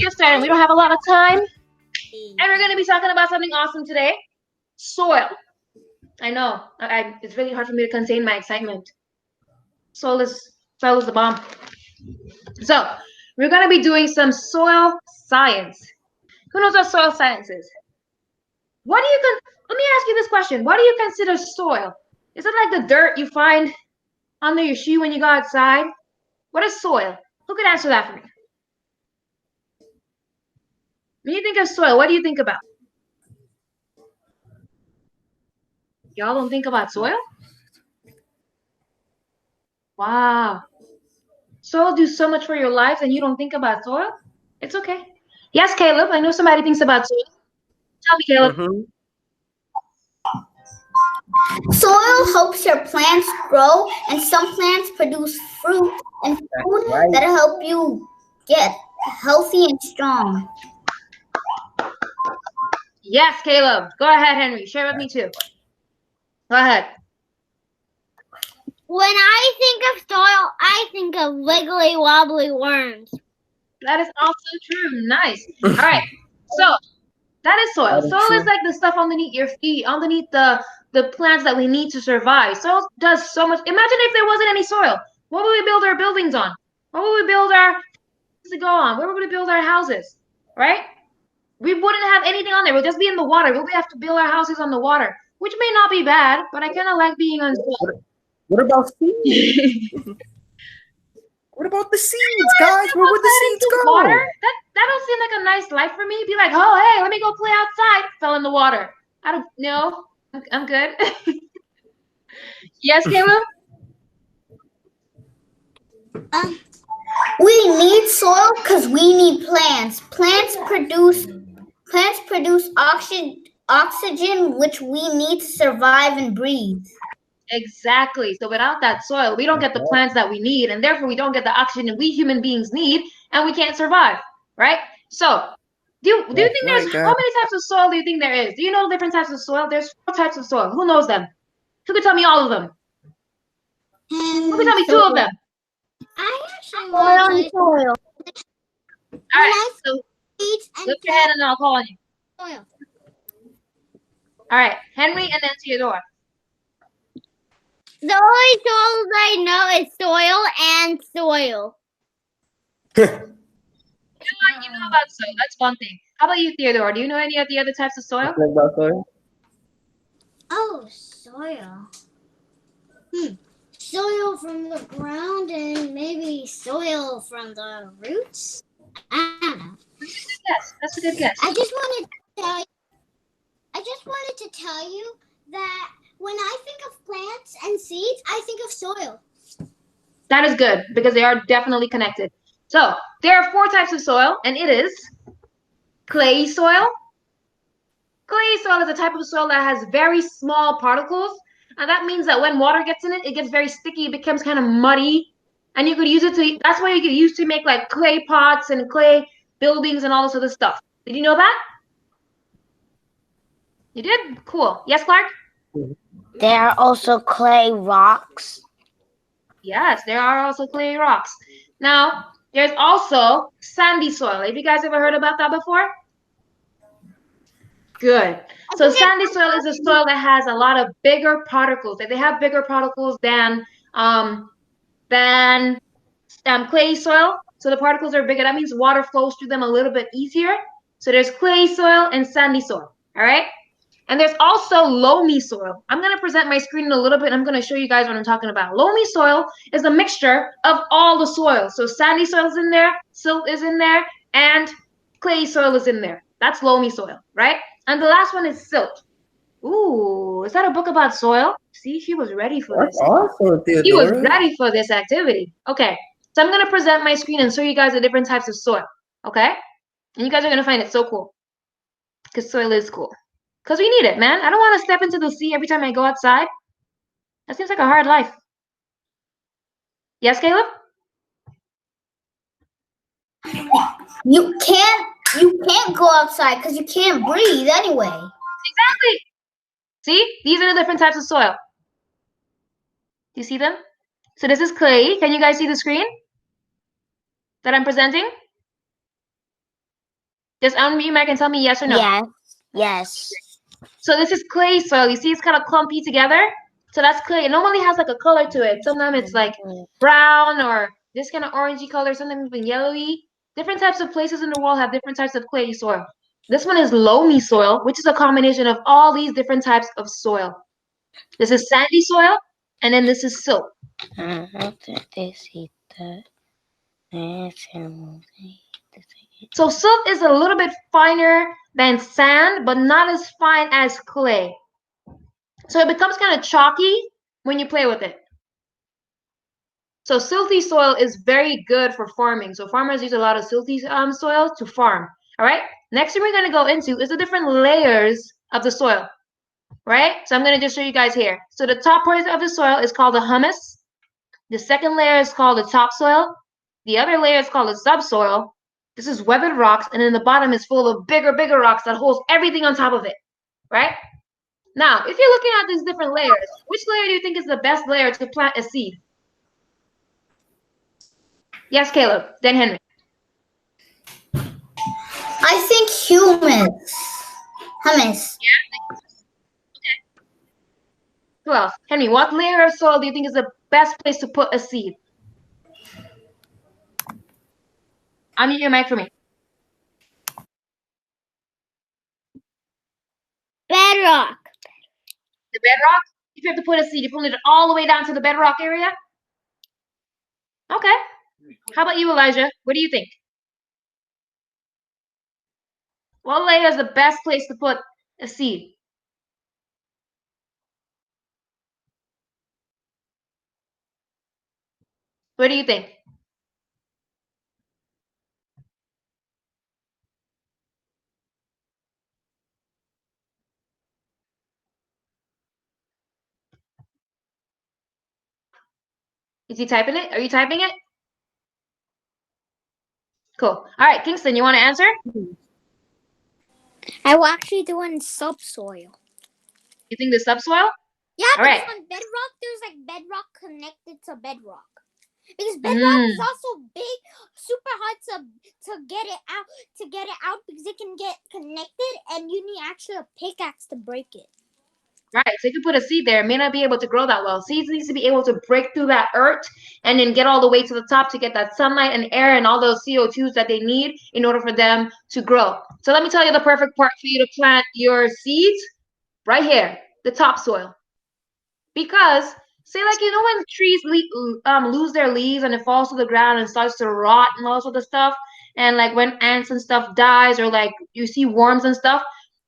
get started. We don't have a lot of time. And we're going to be talking about something awesome today. Soil. I know. It's really hard for me to contain my excitement. Soil is the bomb. So, we're going to be doing some soil science. Who knows what soil science is? Let me ask you this question. What do you consider soil? Is it like the dirt you find under your shoe when you go outside? What is soil? Who could answer that for me? When you think of soil, what do you think about? Y'all don't think about soil? Wow. Soil do so much for your lives and you don't think about soil? It's okay. Yes, Caleb, I know somebody thinks about soil. Tell me, Caleb. Soil helps your plants grow, and some plants produce fruit and food that help you get healthy and strong. Yes, Caleb. Go ahead, Henry. Share with me too. Go ahead. When I think of soil, I think of wiggly wobbly worms. That is also true. Nice. All right. So that is soil. Soil is like the stuff underneath your feet, underneath the plants that we need to survive. Soil does so much. Imagine if there wasn't any soil. What would we build our buildings on? What would we build our to go on? Where would we build our houses? Right? We wouldn't have anything on there. We'll just be in the water. We'll have to build our houses on the water, which may not be bad, but I kind of like being on soil. What about seeds? What about the seeds, guys? Where would the seeds go? Water? That don't seem like a nice life for me. Be like, oh, hey, let me go play outside. Fell in the water. I don't know. I'm good. Yes, Caleb? We need soil because we need plants. Plants produce oxygen, which we need to survive and breathe. Exactly. So without that soil, we don't get the plants that we need, and therefore we don't get the oxygen we human beings need, and we can't survive, right? So do you think there's how many types of soil do you think there is? Do you know different types of soil? There's 4 types of soil. Who knows them? Who could tell me all of them? Who could tell me 2 of them? I actually want to soil. All right, so lift your hand and I'll call on you. Soil. All right, Henry and then Theodora. The only soils I know is soil and soil. You know about soil. That's one thing. How about you, Theodora? Do you know any of the other types of soil? Oh, soil. Soil from the ground and maybe soil from the roots. I don't know. Yes, that's a good guess. I just wanted to tell you that when I think of plants and seeds, I think of soil. That is good because they are definitely connected. So there are 4 types of soil, and it is clay soil. Clay soil is a type of soil that has very small particles, and that means that when water gets in it, it gets very sticky. It becomes kind of muddy, and you could use it to. That's why you could use to make like clay pots and clay buildings and all this other stuff. Did you know that? You did? Cool. Yes, Clark? There are also clay rocks. Yes, there are also clay rocks. Now, there's also sandy soil. Have you guys ever heard about that before? Good. So sandy soil is a soil that has a lot of bigger particles. They have bigger particles than clay soil. So the particles are bigger. That means water flows through them a little bit easier. So there's clay soil and sandy soil. All right. And there's also loamy soil. I'm going to present my screen in a little bit. And I'm going to show you guys what I'm talking about. Loamy soil is a mixture of all the soils. So sandy soil is in there, silt is in there, and clay soil is in there. That's loamy soil, right? And the last one is silt. Ooh, is that a book about soil? See, she was ready for this. Awesome, Theodora. She was ready for this activity. Okay, so I'm going to present my screen and show you guys the different types of soil, okay? And you guys are going to find it so cool because soil is cool. Because we need it, man. I don't want to step into the sea every time I go outside. That seems like a hard life. Yes, Caleb? You can't go outside because you can't breathe anyway. Exactly. See? These are the different types of soil. Do you see them? So this is clay. Can you guys see the screen that I'm presenting? Just unmute your mic and tell me yes or no. Yes. Yes. So this is clay soil. You see it's kind of clumpy together? So that's clay. It normally has like a color to it. Sometimes it's like brown or this kind of orangey color, sometimes even yellowy. Different types of places in the world have different types of clay soil. This one is loamy soil, which is a combination of all these different types of soil. This is sandy soil, and then this is silt. So silt is a little bit finer than sand, but not as fine as clay. So it becomes kind of chalky when you play with it. So silty soil is very good for farming. So farmers use a lot of silty soil to farm. All right. Next thing we're going to go into is the different layers of the soil. Right. So I'm going to just show you guys here. So the top part of the soil is called the humus. The second layer is called the topsoil. The other layer is called the subsoil. This is weathered rocks, and then the bottom is full of bigger rocks that holds everything on top of it. Right. Now, if you're looking at these different layers, which layer do you think is the best layer to plant a seed? Yes, Caleb. Then Henry. I think humus. Humus. Yeah. Okay. Who else? Henry, what layer of soil do you think is the best place to put a seed? Unmute your mic for me. Bedrock. The bedrock? If you have to put a seed, you put it all the way down to the bedrock area? Okay. How about you, Elijah? What do you think? What layer is the best place to put a seed? What do you think? Is he typing it? Are you typing it? Cool. All right, Kingston, you want to answer? I will actually do it in subsoil. You think the subsoil? Yeah, All because right. on bedrock, there's like bedrock connected to bedrock. Because bedrock is also big, super hard to get it out because it can get connected, and you need actually a pickaxe to break it. Right. So if you put a seed there, it may not be able to grow that well. Seeds needs to be able to break through that earth and then get all the way to the top to get that sunlight and air and all those CO2s that they need in order for them to grow. So let me tell you the perfect part for you to plant your seeds right here, the topsoil. Because say like, you know, when trees lose their leaves and it falls to the ground and starts to rot and all sorts of stuff, and like when ants and stuff dies, or like you see worms and stuff,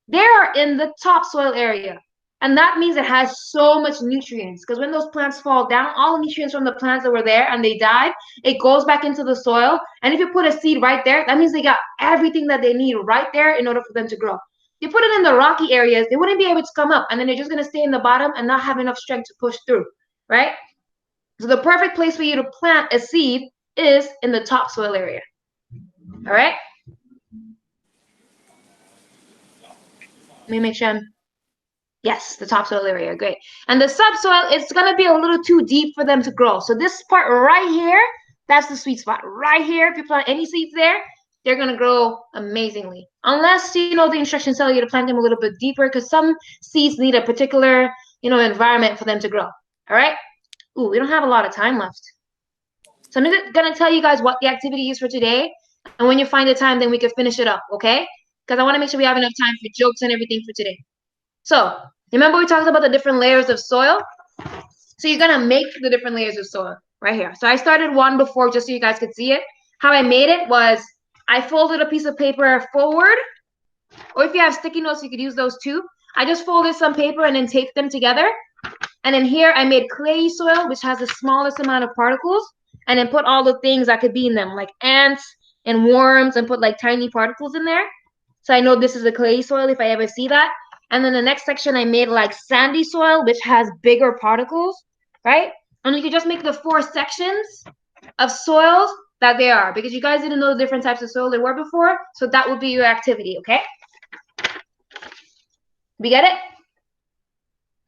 they are in the topsoil area. And that means it has so much nutrients, because when those plants fall down, all the nutrients from the plants that were there and they died, it goes back into the soil. And if you put a seed right there, that means they got everything that they need right there in order for them to grow. You put it in the rocky areas, they wouldn't be able to come up, and then they're just going to stay in the bottom and not have enough strength to push through, right? So the perfect place for you to plant a seed is in the topsoil area. All right? Let me make sure I'm... Yes, the topsoil area, great. And the subsoil, it's going to be a little too deep for them to grow. So this part right here, that's the sweet spot. Right here, if you plant any seeds there, they're going to grow amazingly. Unless, you know, the instructions tell you to plant them a little bit deeper, because some seeds need a particular, you know, environment for them to grow. All right? Ooh, we don't have a lot of time left. So I'm going to tell you guys what the activity is for today. And when you find the time, then we can finish it up, okay? Because I want to make sure we have enough time for jokes and everything for today. So remember we talked about the different layers of soil? So you're going to make the different layers of soil right here. So I started one before just so you guys could see it. How I made it was I folded a piece of paper forward, or if you have sticky notes, you could use those too. I just folded some paper and then taped them together. And then here I made clay soil, which has the smallest amount of particles, and then put all the things that could be in them, like ants and worms, and put like tiny particles in there. So I know this is a clay soil if I ever see that. And then the next section I made like sandy soil, which has bigger particles, right? And you could just make the 4 sections of soils that they are, because you guys didn't know the different types of soil there were before. So that would be your activity, okay? We get it?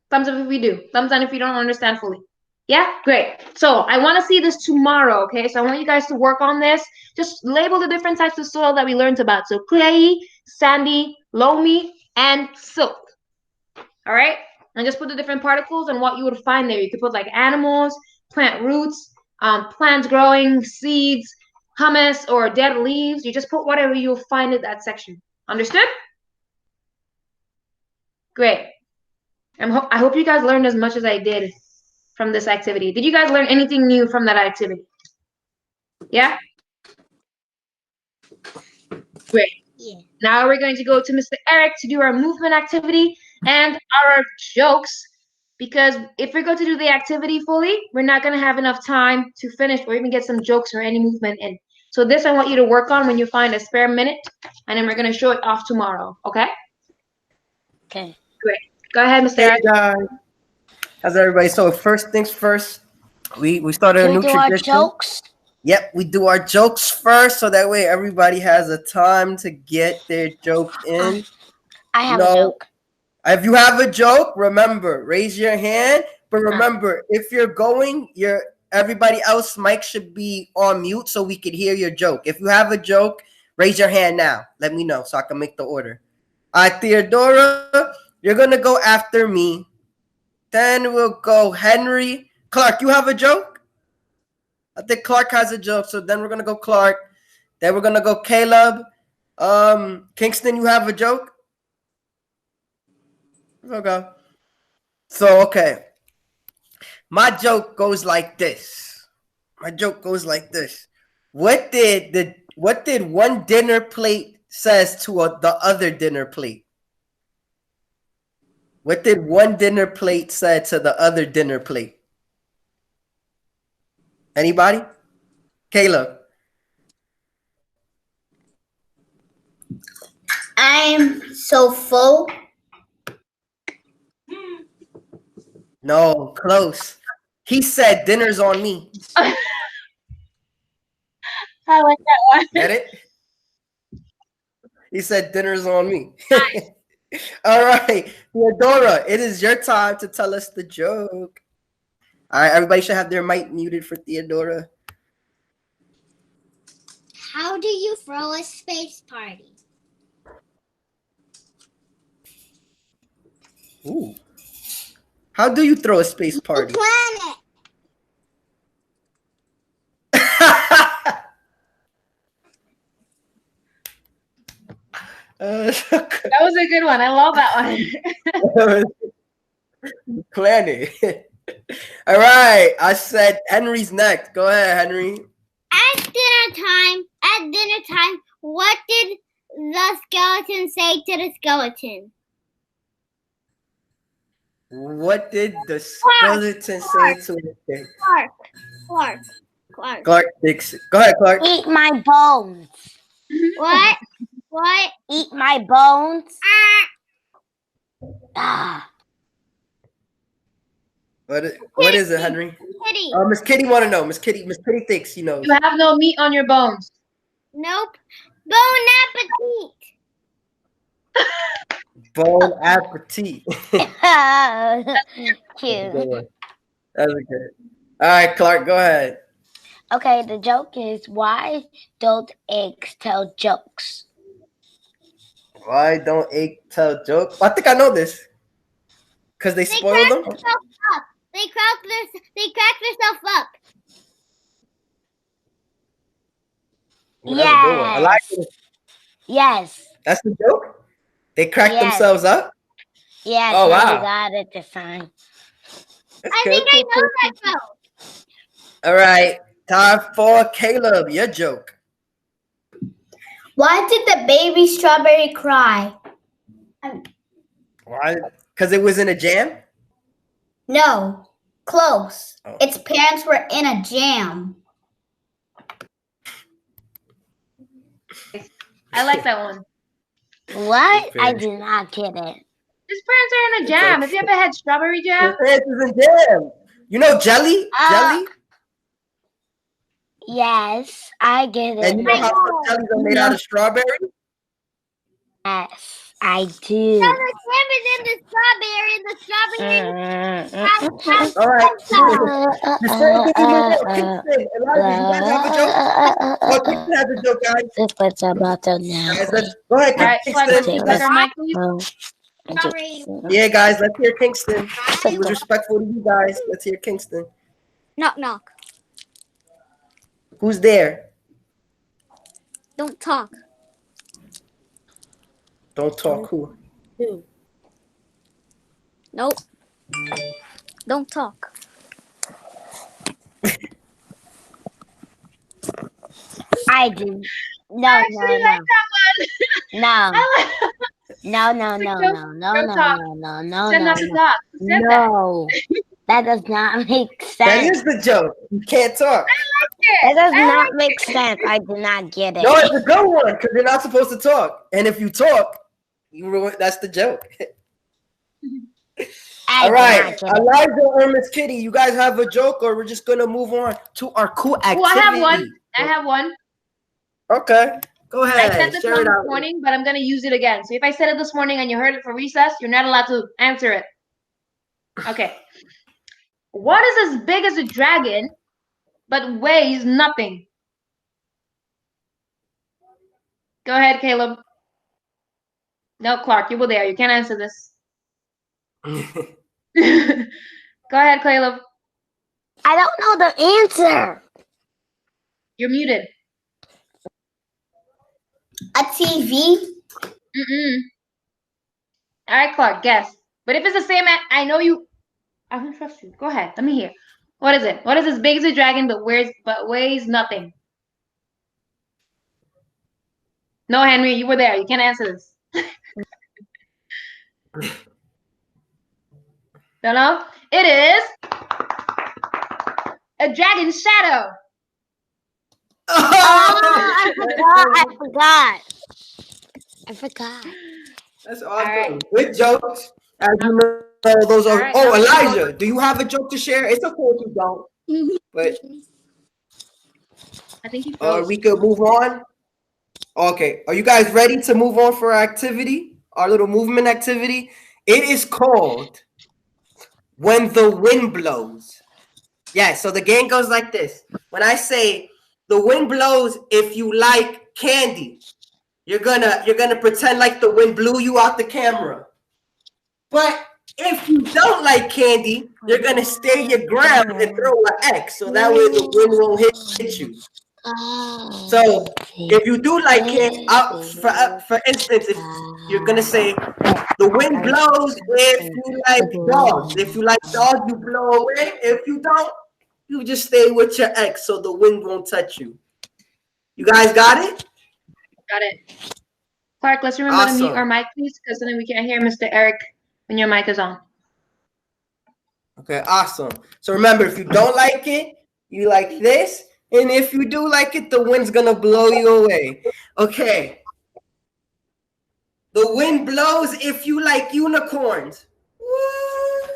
Thumbs up if we do. Thumbs down if you don't understand fully. Yeah, great. So I want to see this tomorrow, okay? So I want you guys to work on this. Just label the different types of soil that we learned about. So clayey, sandy, loamy, and silt. All right? And just put the different particles and what you would find there. You could put like animals, plant roots, plants growing, seeds, humus, or dead leaves. You just put whatever you'll find in that section. Understood? Great. I hope you guys learned as much as I did from this activity. Did you guys learn anything new from that activity? Yeah? Great. Yeah. Now we're going to go to Mr. Eric to do our movement activity and our jokes. Because if we're going to do the activity fully, we're not going to have enough time to finish or even get some jokes or any movement in. So this I want you to work on when you find a spare minute, and then we're going to show it off tomorrow, okay? Okay. Great. Go ahead, Mr. Hey Eric. guys, how's everybody? So first things first, we started a Can new we do our tradition. jokes? Yep, we do our jokes first, so that way everybody has a time to get their joke in. I have a No. joke. If you have a joke, remember, raise your hand. But remember, if you're going, everybody else mic should be on mute so we could hear your joke. If you have a joke, raise your hand now. Let me know so I can make the order. All right, Theodora, you're gonna go after me. Then we'll go Henry. Clark, you have a joke? I think Clark has a joke, so then we're gonna go Clark. Then we're gonna go Caleb. Kingston, you have a joke? Okay. So, okay. My joke goes like this. What did one dinner plate says to the other dinner plate? What did one dinner plate say to the other dinner plate? Anybody? Caleb. I'm so full. No, close. He said dinner's on me. I like that one. Get it? He said dinner's on me. All right, Theodora, it is your time to tell us the joke. All right, everybody should have their mic muted for Theodora. How do you throw a space party? Ooh. How do you throw a space A party? planet. That was a good one. I love that one. Planet. All right, I said Henry's next. Go ahead, Henry. At dinner time, what did the skeleton say to the skeleton? What did the skeleton say to the Clark Dixon? Go ahead, Clark. Eat my bones. What? What? Eat my bones. Ah. What is it, Henry? Kitty. Miss Kitty want to know. Miss Kitty thinks she knows. You have no meat on your bones. Nope. Bon appetit. Bon appetit. Cute. That was good. All right, Clark, go ahead. Okay, the joke is, why don't eggs tell jokes? Why don't eggs tell jokes? I think I know this. Because they spoil them? They crack themselves up. Ooh, that's a good one. I like it. Yes. That's the joke? They crack Yes. themselves up? Yes. Oh, wow. You got it this time. I think I know that joke. All right. Time for Caleb. Your joke. Why did the baby strawberry cry? Why? Because it was in a jam? No, close. Oh. Its parents were in a jam. I like that one. What? I did not get it. His parents are in a jam. Have you ever had strawberry jam? His parents is in jam. You know jelly? Jelly? Yes, I get it. And you know how some jellies are made out of strawberry? Yes. I do. And the jam is in the strawberry, and the strawberry All right. The second thing we move on. Kingston, Elijah, you guys have a joke? Oh, Kingston has a joke, guys. This what's about to now. Guys, go ahead, All right, Clark, let's Kingston. use our mic, please. strawberry. Yeah, guys, let's hear Kingston. He was respectful to you guys. Let's hear Kingston. Knock knock. Who's there? Don't talk. Don't talk. Who? Nope. Don't talk. I do. No, I actually like that one. No. Said not to talk. Who said that? No. That does not make That sense. is the joke. You can't talk. That does I not like make sense. I do not get it. No, it's a good one because you're not supposed to talk. And if you talk, you ruin. That's the joke. I All do right, not get it. Elijah or Miss Kitty, you guys have a joke, or we're just gonna move on to our cool activity? Oh, I have one. Okay, go I ahead. said this Share one it this out. morning, but I'm gonna use it again. So if I said it this morning and you heard it for recess, you're not allowed to answer it. Okay. What is as big as a dragon, but weighs nothing? Go ahead, Caleb. No, Clark, you were there. You can't answer this. Go ahead, Caleb. I don't know the answer. You're muted. A TV. Mm-mm. All right, Clark, guess. But if it's the same, I know you. I don't trust you. Go ahead. Let me hear. What is it? What is as big as a dragon but weighs nothing? No, Henry, you were there. You can't answer this. Don't know? It is a dragon's shadow. I forgot. That's awesome. right. Good jokes. As you know, those are. All right, Oh, now we Elijah, do you have a joke to share? It's okay if you don't, but I think you froze. we could move on. Okay, are you guys ready to move on for our activity? Our little movement activity. It is called When the Wind Blows. Yeah, so the game goes like this. When I say the wind blows, if you like candy, you're gonna pretend like the wind blew you out the camera. But if you don't like candy, you're gonna stay your ground and throw an X, so that way the wind won't hit you. So if you do like candy, for instance, if you're gonna say the wind blows if you like dogs. If you like dogs, you blow away. If you don't, you just stay with your X, so the wind won't touch you. You guys got it? Got it. Clark, let's remember to mute Awesome. our mic, please, because then we can't hear Mr. Eric when your mic is on. Okay, awesome. So remember, if you don't like it, you like this. And if you do like it, the wind's gonna blow you away. Okay. The wind blows if you like unicorns. What?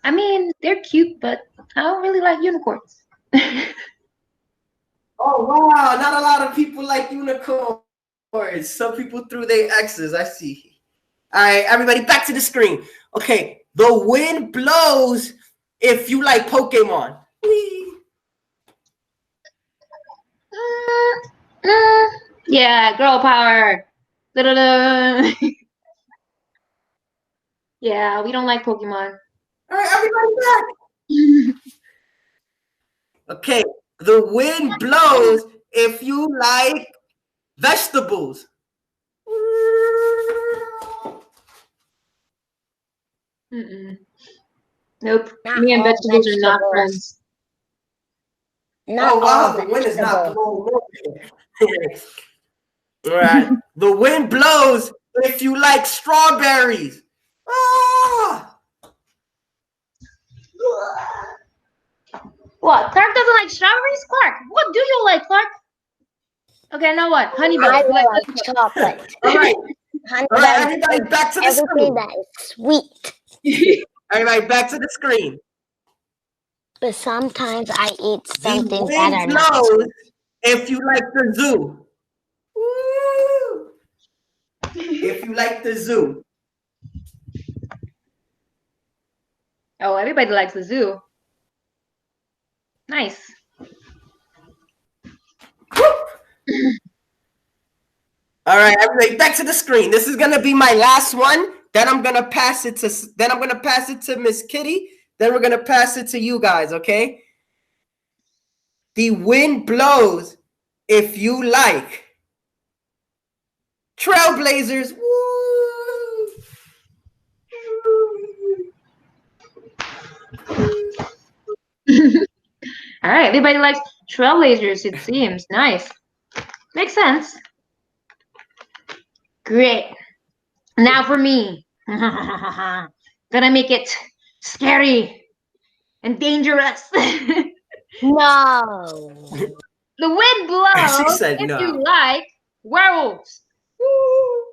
I mean, they're cute, but I don't really like unicorns. Oh wow, not a lot of people like unicorns. Some people threw their X's. I see. All right, everybody, back to the screen. Okay, the wind blows if you like Pokemon. Whee! Yeah, girl power. Da-da-da. Yeah, we don't like Pokemon. All right, everybody back. Okay, the wind blows if you like vegetables. Mm-mm. Nope. Not Me and all vegetables are not vegetables. friends. Not Oh wow, all the wind is not vegetables. blowing. All right, the wind blows if you like strawberries. Ah! What? Clark doesn't like strawberries? Clark, what do you like, Clark? Okay, now what? Honey butter. I You like like honey butter. chocolate. All right, Honey all right, butter, everybody back to the everything screen. that is sweet. Everybody back to the screen. but sometimes I eat The some things that wind are not. blows if you like the zoo. Woo! If you like the zoo. Oh, everybody likes the zoo. Nice. All right, everybody, back to the screen. This is gonna be my last one. Then I'm gonna pass it to Miss Kitty. Then we're gonna pass it to you guys. Okay. The wind blows if you like Trailblazers. Woo! All right, everybody likes Trailblazers, it seems. Nice. Makes sense. Great. Now for me. Gonna make it scary and dangerous. The No. wind blows She said if no. you like werewolves. Woo!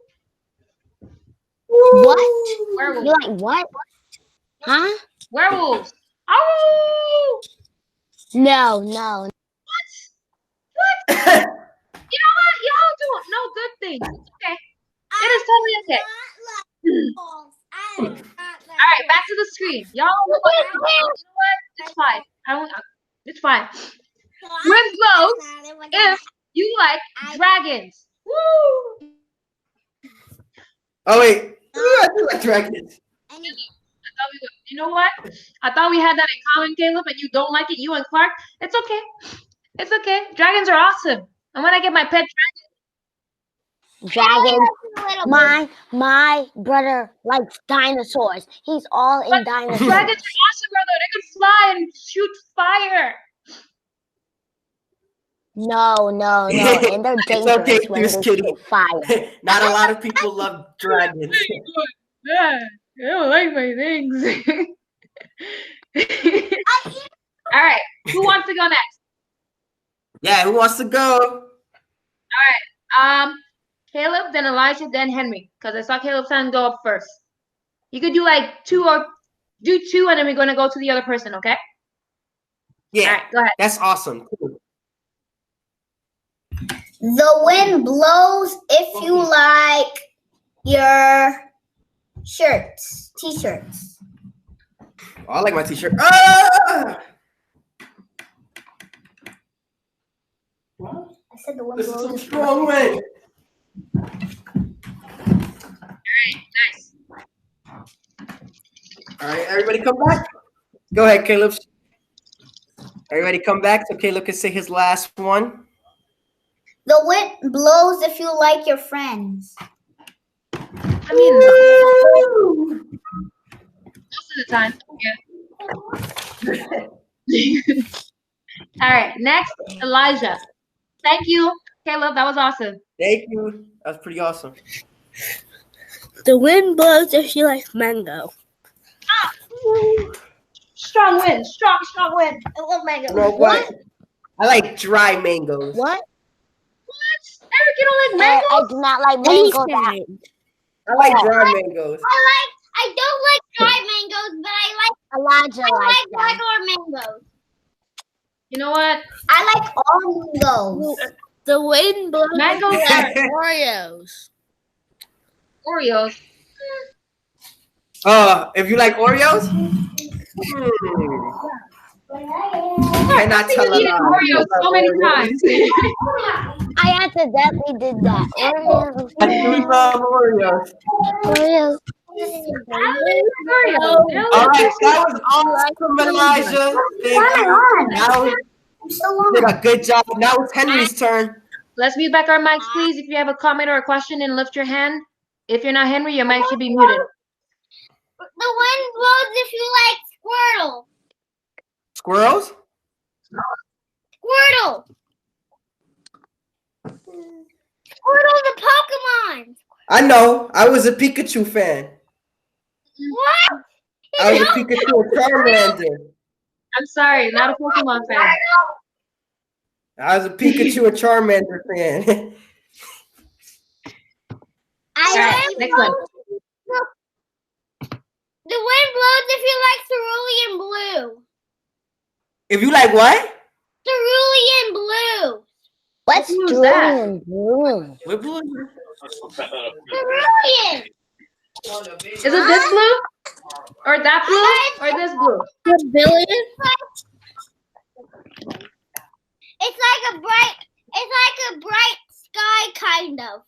What? You Werewolves. like what? Huh? Werewolves. Oh! No, no. What? What? You know what? Y'all don't know good things. It's okay. It is totally okay. All right, back to the screen. Y'all know what? You know what? It's fine. It's fine. Wind blows if you like dragons. Woo! Oh wait, ooh, I do like dragons. You know what? I thought we had that in common, Caleb, and you don't like it. You and Clark. It's okay. It's okay. Dragons are awesome. And when I get my pet Dragons. My brother likes dinosaurs. He's all in dinosaurs. dragons are awesome, brother. They can fly and shoot fire. No, and they're It's dangerous okay, when Miss they Kitty. shoot fire. Not a lot of people love dragons. Yeah, I don't like my things. All right, who wants to go next? Yeah, who wants to go? Caleb, then Elijah, then Henry, because I saw Caleb's hand go up first. You could do like two, and then we're gonna go to the other person, okay? Yeah, All right, go ahead. that's awesome. Cool. The wind blows if you like your shirts, t-shirts. Oh, I like my t-shirt. Ah! I said the wind This is blows. a strong wind. Nice. All right, everybody come back. Go ahead, Caleb. Everybody come back so Caleb can say his last one. The wind blows if you like your friends. I mean, most of the time. Yeah. All right, next, Elijah. Thank you, Caleb. That was awesome. Thank you. That was pretty awesome. The wind blows if you like mango. Strong wind. Strong wind. I love mango. You know what? I like dry mangoes. What? What? Eric, you don't like mango? I do not like mango. Anything. I like dry mangoes. I don't like dry mangoes, but Elijah I likes like them. regular mangoes. You know what? I like all mangoes. The wind blows Mangoes if you are like Oreos. Oreos. If you like Oreos, cannot tell a I've eaten lie. Oreos so many times. I accidentally did that. Oreos. I do love Oreos. Oreos. Oreos. All right, that was awesome, Elijah. Thank you. Now I'm still you on. did a good job. Now it's Henry's turn. Let's mute back our mics, please. If you have a comment or a question, and lift your hand. If you're not Henry, your mic should be muted. The wind blows if you like Squirtle. Squirrels? Squirtle. Squirtle the Pokemon. I know. I was a Pikachu fan. What? I was a Pikachu and Charmander. I'm sorry, not a Pokemon fan. I was a Pikachu and Charmander fan. All right, next one. The wind blows if you like cerulean blue. If you like what? Cerulean blue. What's What blue is that? cerulean blue? What blue is it? Cerulean. Is it this blue? Or that blue? Or this blue? Billion. It's like a bright sky kind of.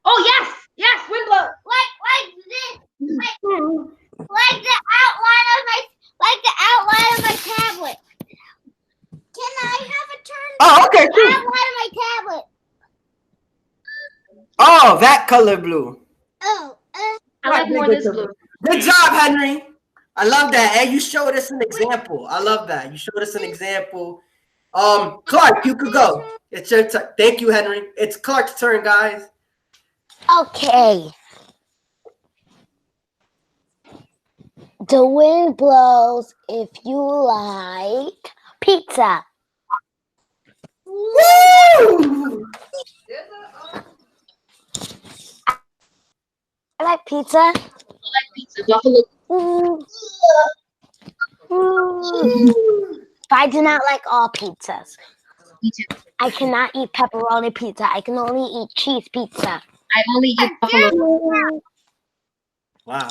Oh yes! Yes, wind blow! Like this. Like the outline of my tablet. Can I have a turn? Oh, okay, The cool. outline of my tablet. Oh, that color blue. Oh, I like more this blue. Good job, Henry. I love that. And you showed us an example. I love that. You showed us an example. Clark, you could go. It's your turn. Thank you, Henry. It's Clark's turn, guys. Okay. The wind blows if you like pizza. Woo! I like pizza. I like pizza. Buffalo. Mm. Mm. But I do not like all pizzas. Me too. I cannot eat pepperoni pizza. I can only eat cheese pizza. I only eat buffalo. Wow.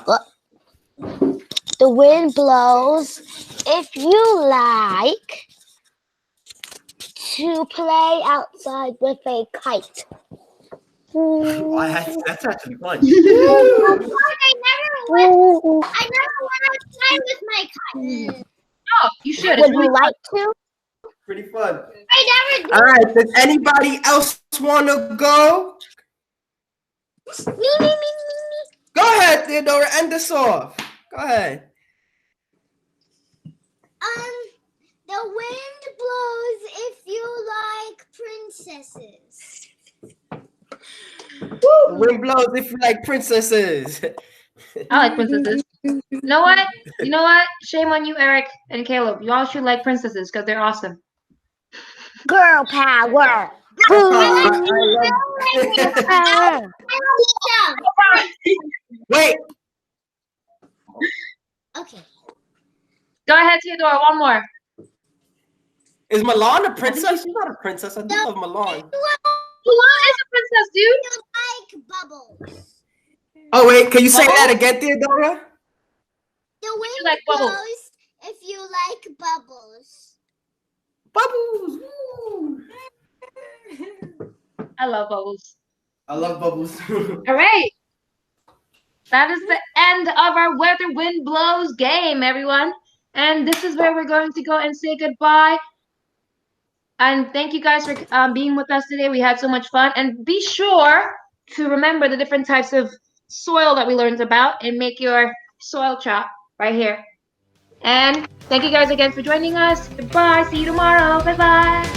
The wind blows if you like to play outside with a kite. Wow, that's actually fun. I never went outside with my kite. Oh, you should. It's Would really you like to? Pretty fun. I never. All right. Does anybody else want to go? Me. Go ahead, Theodora. End this off. Go ahead. The wind blows if you like princesses. The wind blows if you like princesses. I like princesses. You know what? You know what? Shame on you, Eric and Caleb. You all should like princesses because they're awesome. Girl power. Wait. Okay. Go ahead, Theodora. One more. Is Milan a princess? She's not a princess. I do love Milan. Mulan is a princess, dude. You like bubbles. Oh, wait. Can you say that again, Theodora? The wind like bubbles? blows if you like bubbles. Bubbles. Woo. I love bubbles. I love bubbles. All right. That is the end of our Weather Wind Blows game, everyone. And this is where we're going to go and say goodbye. And thank you guys for being with us today. We had so much fun. And be sure to remember the different types of soil that we learned about and make your soil chart right here. And thank you guys again for joining us. Goodbye. See you tomorrow. Bye-bye.